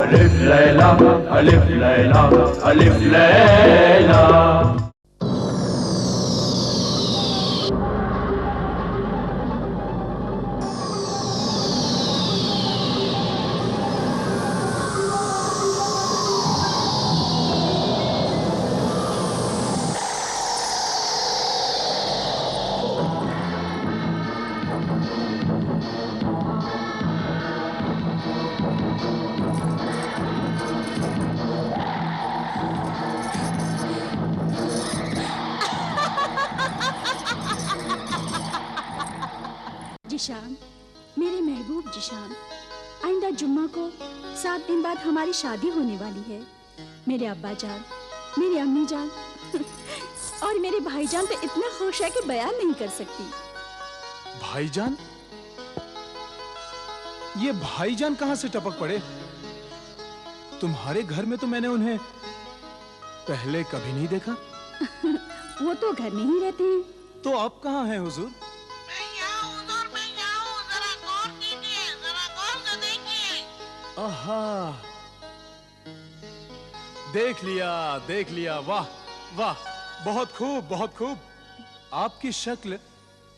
अलिफ लैला अलिफ लैला अलिफ लैला। जिशान, मेरे महबूब जिशान, आइंदा जुम्मा को 7 दिन बाद हमारी शादी होने वाली है। मेरे अब्बा जान, मेरी अम्मी जान और मेरे भाईजान तो इतना खुश है कि बयान नहीं कर सकती। भाईजान? ये भाईजान कहां से टपक पड़े? तुम्हारे घर में तो मैंने उन्हें पहले कभी नहीं देखा। वो तो घर में ही रहते हैं। तो आप कहां हैं हुजूर? आहा, देख लिया। वाह वाह, बहुत खूब बहुत खूब। आपकी शक्ल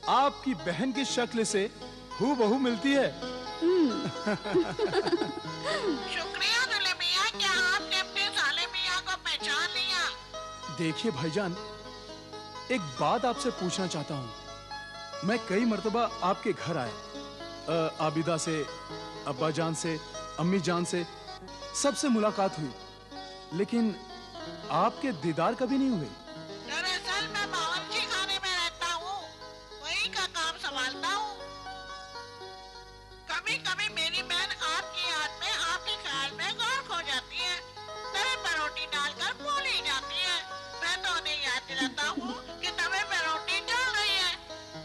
आपकी बहन की शक्ल से हूबहू मिलती है। शुक्रिया दुल्हे मियां, क्या आपने अपने साले मियां को पहचान लिया? देखिए भाईजान, एक बात आपसे पूछना चाहता हूं। मैं कई मर्तबा आपके घर आया, आबिदा से, अब्बा जान से, अम्मी जान से, सबसे मुलाकात हुई, लेकिन आपके दीदार कभी नहीं हुए। दरअसल मैं बावर्ची खाने में रहता हूँ, वही का काम संभालता हूँ। कभी कभी मेरी बहन आपकी याद में, आपके ख्याल में गर्क हो जाती है, तवे पर रोटी डालकर भूल ही जाती है। मैं तो उन्हें याद दिलाता हूँ कि तवे पर रोटी जल रही है।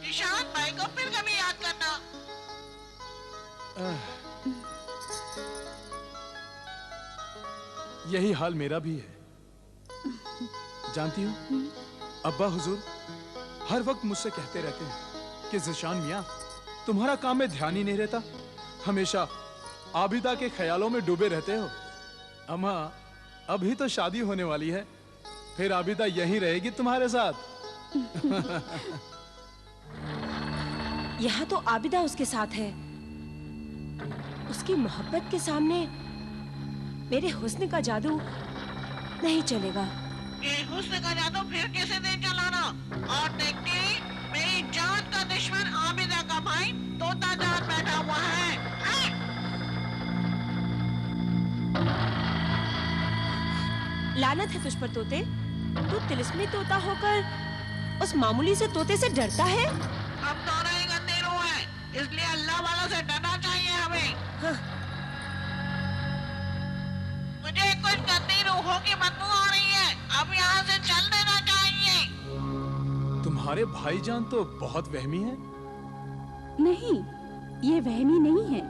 जिशान भाई को फिर कभी याद करना। यही हाल मेरा भी है। जानती हूँ, अब्बा हुजूर हर वक्त मुझसे कहते रहते हैं कि ज़िशान मियाँ, तुम्हारा काम में ध्यान ही नहीं रहता, हमेशा आबिदा के ख्यालों में डूबे रहते हो। अम्मा, अभी तो शादी होने वाली है, फिर आबिदा यहीं रहेगी तुम्हारे साथ। यहाँ तो आबिदा उसके साथ है। उसकी मोहब्बत के सामने मेरे हुस्न का जादू नहीं चलेगा। ये हुस्न का जादू फिर कैसे दे चलाना? और देखती, मेरी जान का दुश्मन आबिदा का भाई तोता जान बैठा हुआ है। लानत है तुझ पर तोते, तू तिलिस्मी तोता होकर उस मामूली से तोते से डरता है। हम दोनों ही गंदे रूह हैं, इसलिए अल्लाह वालों से डरना चाहिए हमें। हाँ। मुझे कुछ गंदी रूहों की बदबू आ रही है, अब यहाँ से चल देना चाहिए। तुम्हारे भाईजान तो बहुत वहमी है। नहीं, ये वहमी नहीं है।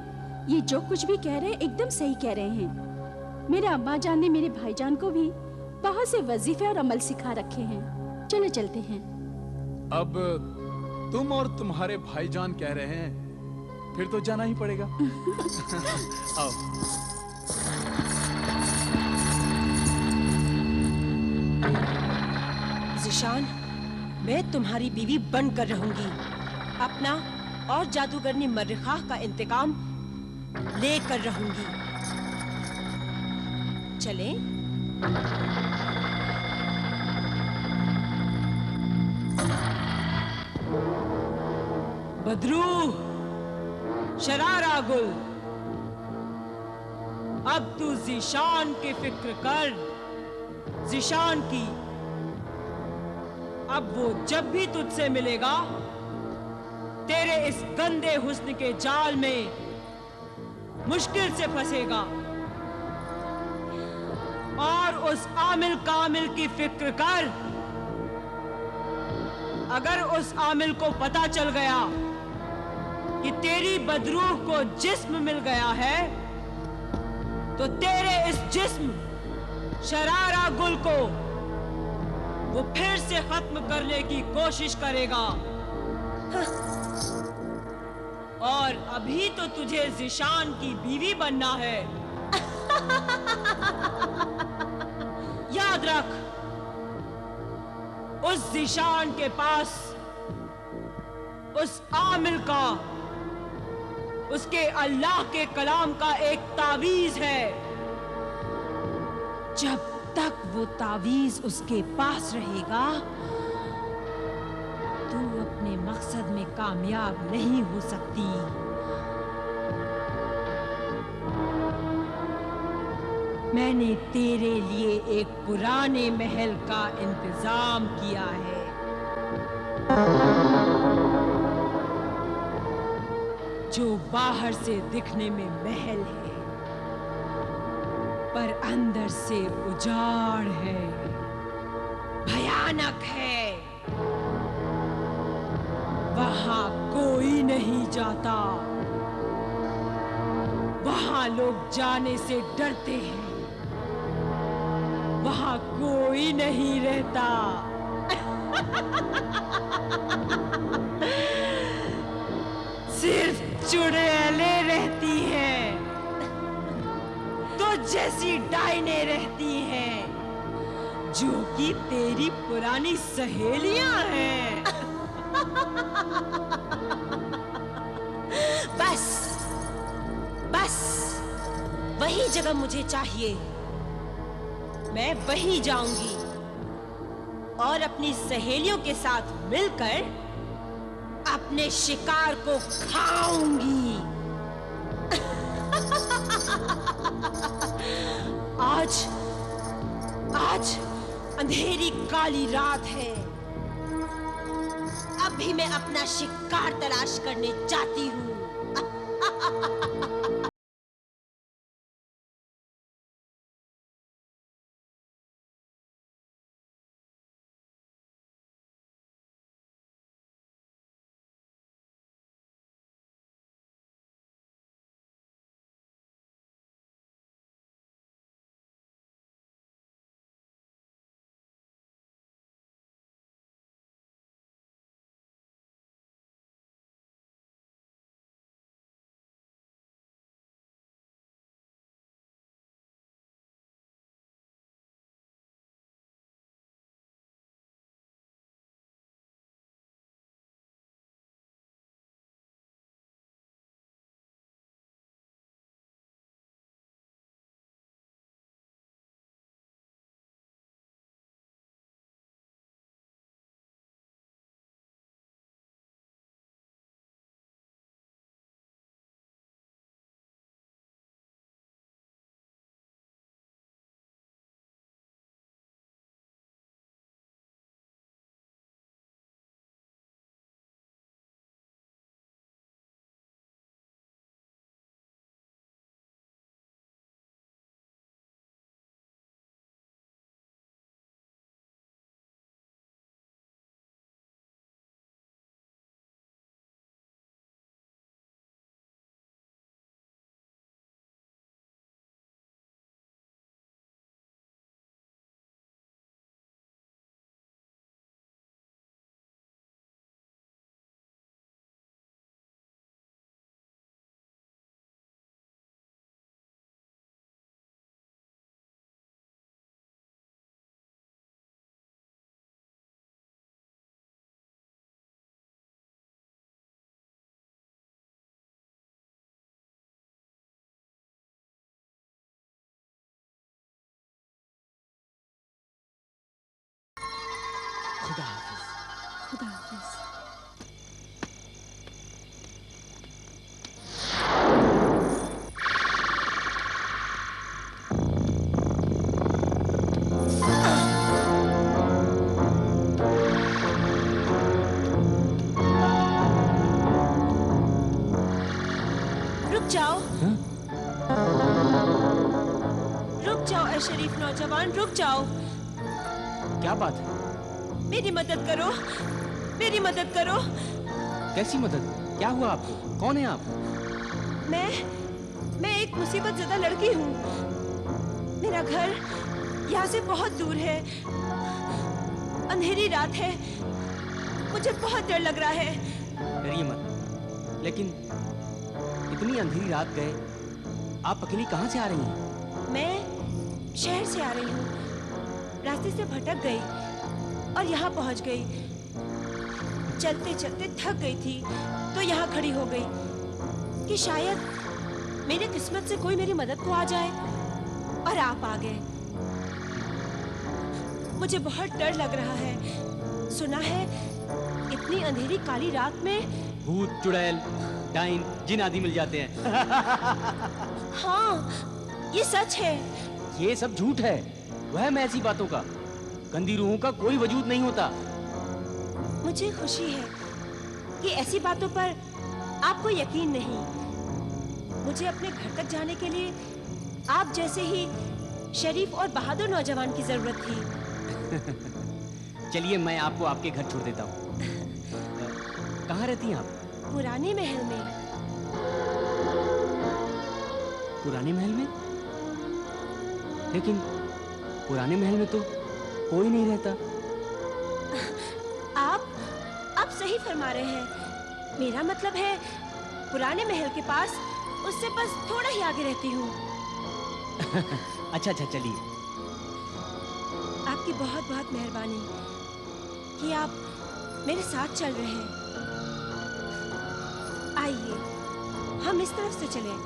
ये जो कुछ भी कह रहे हैं एकदम सही कह रहे हैं। मेरे अब्बा जान ने मेरे भाईजान को भी बहुत से वजीफे और अमल सिखा रखे हैं। चलो चलते हैं। अब तुम और तुम्हारे भाईजान कह रहे हैं, फिर तो जाना ही पड़ेगा। आओ। ज़िशान, मैं तुम्हारी बीवी बनकर रहूंगी। अपना और जादूगरनी मर्रिखाह का इंतकाम लेकर रहूंगी। चलें? बदरू, शरारा गुल, अब तू ज़िशान की फिक्र कर, ज़िशान की। अब वो जब भी तुझसे मिलेगा, तेरे इस गंदे हुस्न के जाल में मुश्किल से फंसेगा। और उस आमिल कामिल की फिक्र कर, अगर उस आमिल को पता चल गया कि तेरी बदरूह को जिस्म मिल गया है, तो तेरे इस जिस्म शरारा गुल को वो फिर से खत्म करने की कोशिश करेगा। और अभी तो तुझे ज़िशान की बीवी बनना है। याद रख, उस ज़ीशान के पास उस आमिल का, उसके अल्लाह के कलाम का एक तावीज है। जब तक वो तावीज उसके पास रहेगा, तू अपने मकसद में कामयाब नहीं हो सकती। मैंने तेरे लिए एक पुराने महल का इंतजाम किया है। जो बाहर से दिखने में महल है, पर अंदर से उजाड़ है, भयानक है। वहां कोई नहीं जाता, वहां लोग जाने से डरते हैं, वहां कोई नहीं रहता। सिर्फ चुड़ैलें रहती हैं, तो जैसी डाइनें रहती हैं, जो कि तेरी पुरानी सहेलियां हैं। बस बस, वही जगह मुझे चाहिए। मैं वहीं जाऊंगी और अपनी सहेलियों के साथ मिलकर अपने शिकार को खाऊंगी। आज अंधेरी काली रात है। अभी मैं अपना शिकार तलाश करने जाती हूँ। खुदा हाफिज। खुदा हाफिज। रुक जाओ, रुक जाओ ऐ शरीफ नौजवान, रुक जाओ। क्या बात है? मेरी मदद करो, मेरी मदद करो। कैसी मदद? क्या हुआ आपको? कौन है आप? मैं एक मुसीबत ज़दा लड़की हूँ। मेरा घर यहाँ से बहुत दूर है। अंधेरी रात है, मुझे बहुत डर लग रहा है। डरिए मत। लेकिन इतनी अंधेरी रात गए, आप अकेली कहाँ से आ रही हैं? मैं शहर से आ रही हूँ। रास्ते से भटक गई और यहाँ पहुँच गई। चलते चलते थक गई थी तो यहाँ खड़ी हो गई कि शायद मेरी किस्मत से कोई मेरी मदद को आ जाए, और आप आ गए। मुझे बहुत डर लग रहा है। सुना है इतनी अंधेरी काली रात में भूत, चुड़ैल, डाइन, जिन आदि मिल जाते हैं। हाँ, ये सच है। ये सब झूठ है, वहम है ऐसी बातों का। गंदी रूहों का कोई वजूद नहीं होता। मुझे खुशी है कि ऐसी बातों पर आपको यकीन नहीं। मुझे अपने घर तक जाने के लिए आप जैसे ही शरीफ और बहादुर नौजवान की जरूरत थी। चलिए मैं आपको आपके घर छोड़ देता हूँ। कहाँ रहती हैं आप? पुराने महल में। पुराने महल में? लेकिन पुराने महल में तो कोई नहीं रहता। आप सही फरमा रहे हैं। मेरा मतलब है पुराने महल के पास, उससे बस थोड़ा ही आगे रहती हूँ। अच्छा चलिए। आपकी बहुत बहुत मेहरबानी कि आप मेरे साथ चल रहे हैं। आइए हम इस तरफ से चलें।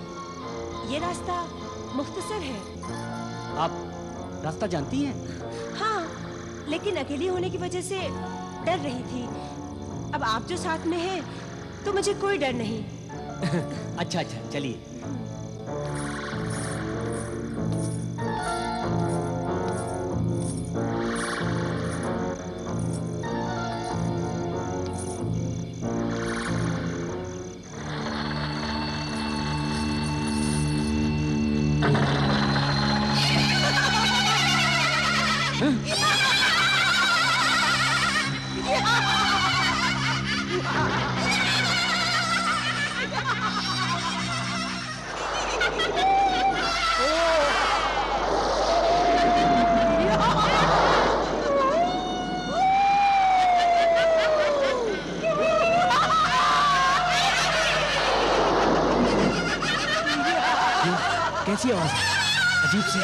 ये रास्ता मुख्तसर है। आप रास्ता जानती हैं? हाँ, लेकिन अकेली होने की वजह से डर रही थी। अब आप जो साथ में हैं तो मुझे कोई डर नहीं। अच्छा चलिए। कैसी आवाज है? अजीब सी,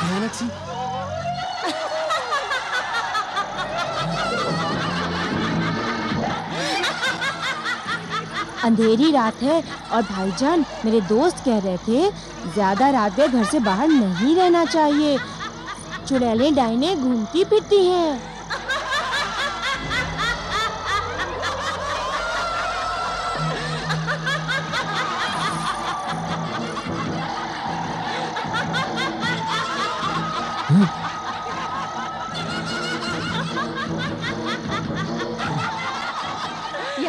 भयानक सी। अंधेरी रात है और भाईजान मेरे दोस्त कह रहे थे ज्यादा रात में घर से बाहर नहीं रहना चाहिए। चुड़ैलें डाइनें घूमती फिरती हैं।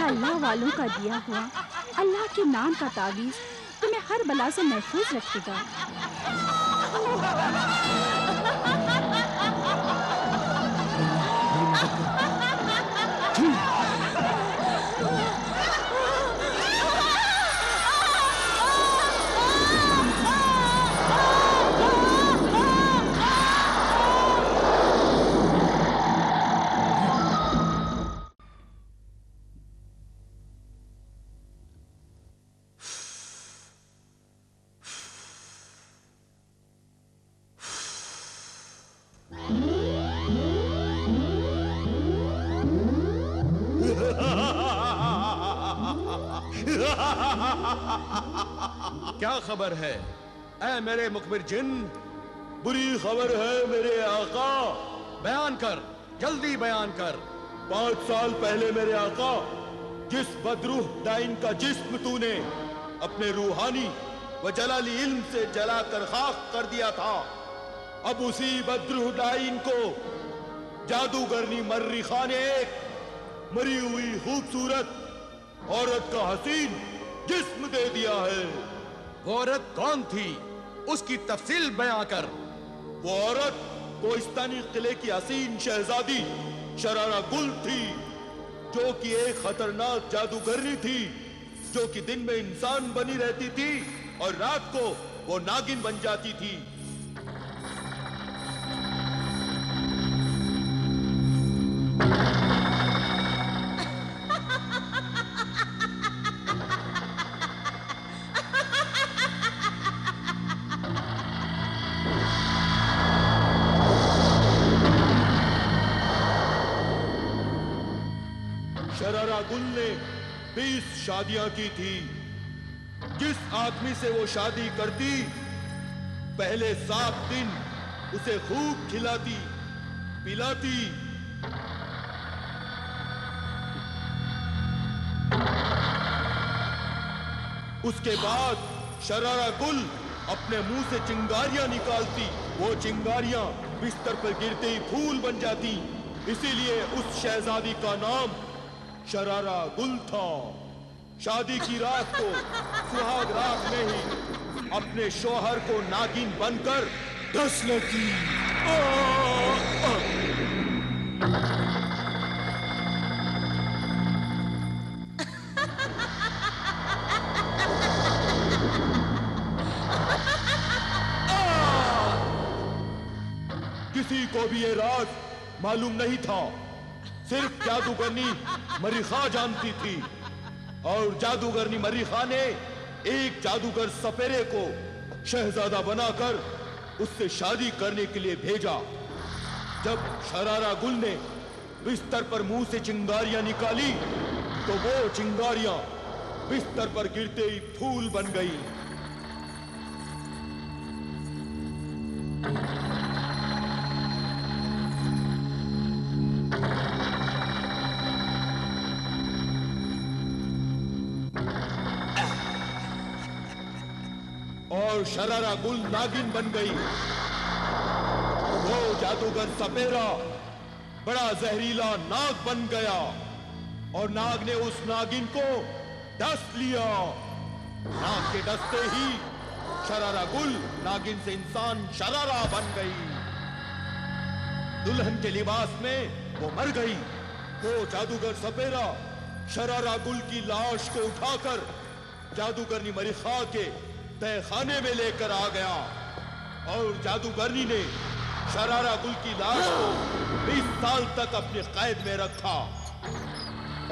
अल्लाह वालों का दिया हुआ अल्लाह के नाम का तावीज तुम्हें हर बला से महफूज रखेगा। क्या खबर है ऐ मेरे मुखबिर जिन? बुरी खबर है मेरे आका। बयान कर, जल्दी बयान कर। 5 साल पहले मेरे आका, जिस बदरूह डाइन का जिस्म तूने अपने रूहानी व जलाली इल्म से जलाकर खाक कर दिया था, अब उसी बदरूह डाइन को जादूगरनी मर्रिखा ने एक मरी हुई खूबसूरत औरत का हसीन जिस्म दे दिया है। वो औरत कौन थी? उसकी तफसील बयां कर। वो औरत कोहिस्तानी किले की हसीन शहजादी शरारा गुल थी, जो कि एक खतरनाक जादूगरनी थी, जो कि दिन में इंसान बनी रहती थी और रात को वो नागिन बन जाती थी। शरारा गुल ने 20 शादियां की थी। जिस आदमी से वो शादी करती, पहले 7 दिन उसे खूब खिलाती पिलाती, उसके बाद शरारा गुल अपने मुंह से चिंगारियां निकालती। वो चिंगारियां बिस्तर पर गिरते ही फूल बन जाती। इसीलिए उस शहजादी का नाम शरारा गुल था। शादी की रात को सुहाग रात में ही अपने शौहर को नागिन बनकर डस लेती। किसी को भी ये राज मालूम नहीं था। सिर्फ जादूगरनी मरीखा जानती थी। और जादूगरनी मरीखा ने एक जादूगर सपेरे को शहजादा बनाकर उससे शादी करने के लिए भेजा। जब शरारा गुल ने बिस्तर पर मुंह से चिंगारियां निकाली तो वो चिंगारियां बिस्तर पर गिरते ही फूल बन गई। और शरारा गुल नागिन बन गई। वो जादूगर सपेरा बड़ा जहरीला नाग बन गया और नाग ने उस नागिन को डस लिया। नाग के डसते ही शरारा गुल नागिन से इंसान शरारा बन गई। दुल्हन के लिबास में वो मर गई। वो जादूगर सपेरा शरारा गुल की लाश को उठाकर जादूगरनी मरीखा के तहखाने में लेकर आ गया और जादूगरनी ने शरारा गुल की लाश को 20 साल तक अपने कैद में रखा।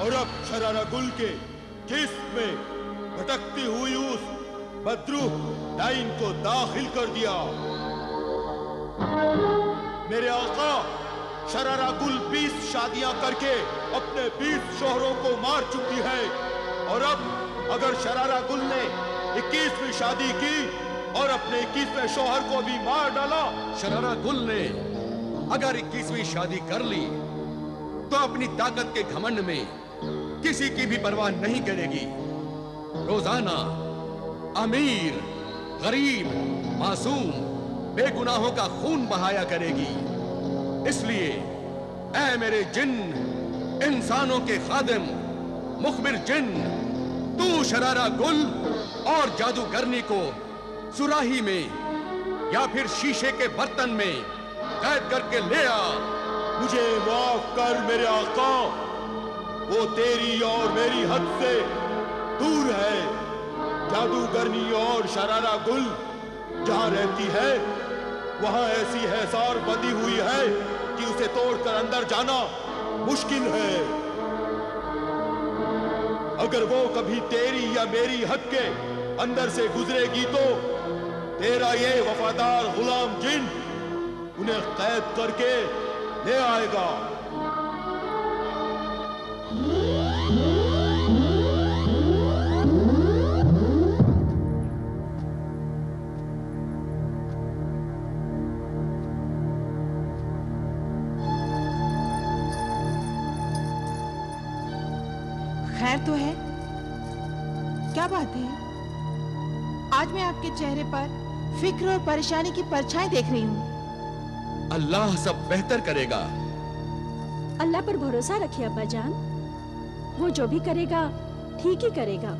और अब शरारा गुल के जिस्म में भटकती हुई उस बदरूह डाइन को दाखिल कर दिया। मेरे आका शरारा गुल 20 शादियां करके अपने 20 शौहरों को मार चुकी है। और अब अगर शरारा गुल ने 21वीं शादी की और अपने 21वें शौहर को भी मार डाला। शरारा गुल ने अगर 21वीं शादी कर ली तो अपनी ताकत के घमंड में किसी की भी परवाह नहीं करेगी। रोजाना अमीर, गरीब, मासूम, बेगुनाहों का खून बहाया करेगी। इसलिए ऐ मेरे जिन्न, इंसानों के खादिम, मुखबिर जिन्न, तू शरारा गुल और जादूगरनी को सुराही में या फिर शीशे के बर्तन में कैद करके ले आ। मुझे माफ कर मेरे आका, वो तेरी और मेरी हद से दूर है। जादूगरनी और शरारा गुल जहां रहती है वहां ऐसी हैसार बंधी हुई है कि उसे तोड़कर अंदर जाना मुश्किल है। अगर वो कभी तेरी या मेरी हद के अंदर से गुजरेगी तो तेरा ये वफादार गुलाम जिन उन्हें कैद करके ले आएगा। खैर तो है? क्या बात है? आज मैं आपके चेहरे पर फिक्र और परेशानी की परछाई देख रही हूँ। अल्लाह सब बेहतर करेगा। अल्लाह पर भरोसा रखिए अब्बा जान, वो जो भी करेगा ठीक ही करेगा।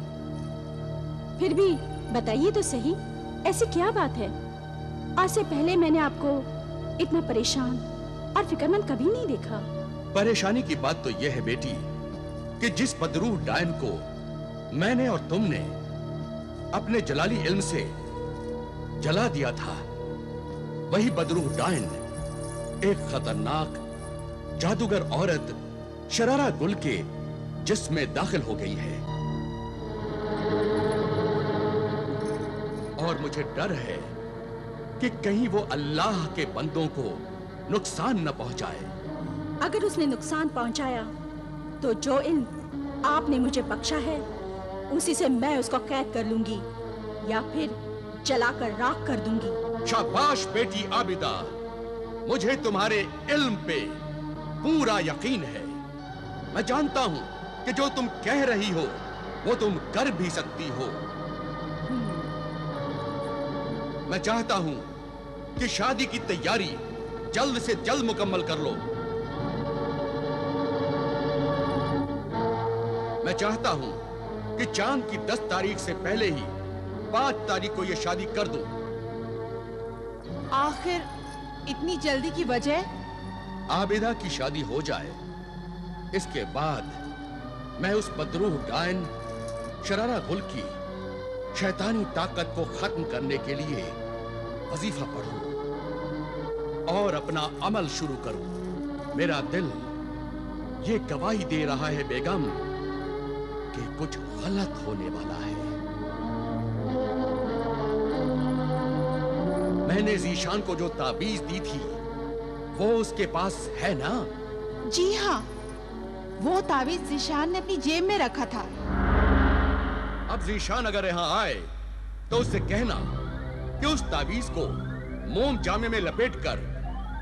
फिर भी बताइए तो सही, ऐसी क्या बात है? आज से पहले मैंने आपको इतना परेशान और फिक्रमंद कभी नहीं देखा। परेशानी की बात तो यह है बेटी कि जिस बदरूह डायन को मैंने और तुमने अपने जलाली इल्म से जला दिया था, वही बदरूह डायन एक खतरनाक जादूगर औरत शरारा गुल के जिस्म में दाखिल हो गई है। और मुझे डर है कि कहीं वो अल्लाह के बंदों को नुकसान न पहुंचाए। अगर उसने नुकसान पहुंचाया तो जो इल्म आपने मुझे बख्शा है, उसी से मैं उसको कैद कर लूंगी या फिर जलाकर राख कर दूंगी। शाबाश बेटी आबिदा, मुझे तुम्हारे इल्म पे पूरा यकीन है। मैं जानता हूं कि जो तुम कह रही हो वो तुम कर भी सकती हो। मैं चाहता हूं कि शादी की तैयारी जल्द से जल्द मुकम्मल कर लो। मैं चाहता हूं कि चांद की 10 तारीख से पहले ही 5 तारीख को यह शादी कर दूं। आखिर इतनी जल्दी की वजह? आबिदा की शादी हो जाए, इसके बाद मैं उस बदरूह डायन शरारा गुल की शैतानी ताकत को खत्म करने के लिए वजीफा पढ़ूं और अपना अमल शुरू करूं। मेरा दिल ये गवाही दे रहा है बेगम कि कुछ गलत होने वाला है। मैंने जीशान को जो ताबीज दी थी वो उसके पास है ना? जी हाँ, वो ताबीज जीशान ने अपनी जेब में रखा था। अब जीशान अगर यहाँ आए तो उससे कहना कि उस ताबीज को मोम जामे में लपेटकर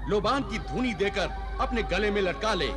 लोबान की धुनी देकर अपने गले में लटका ले।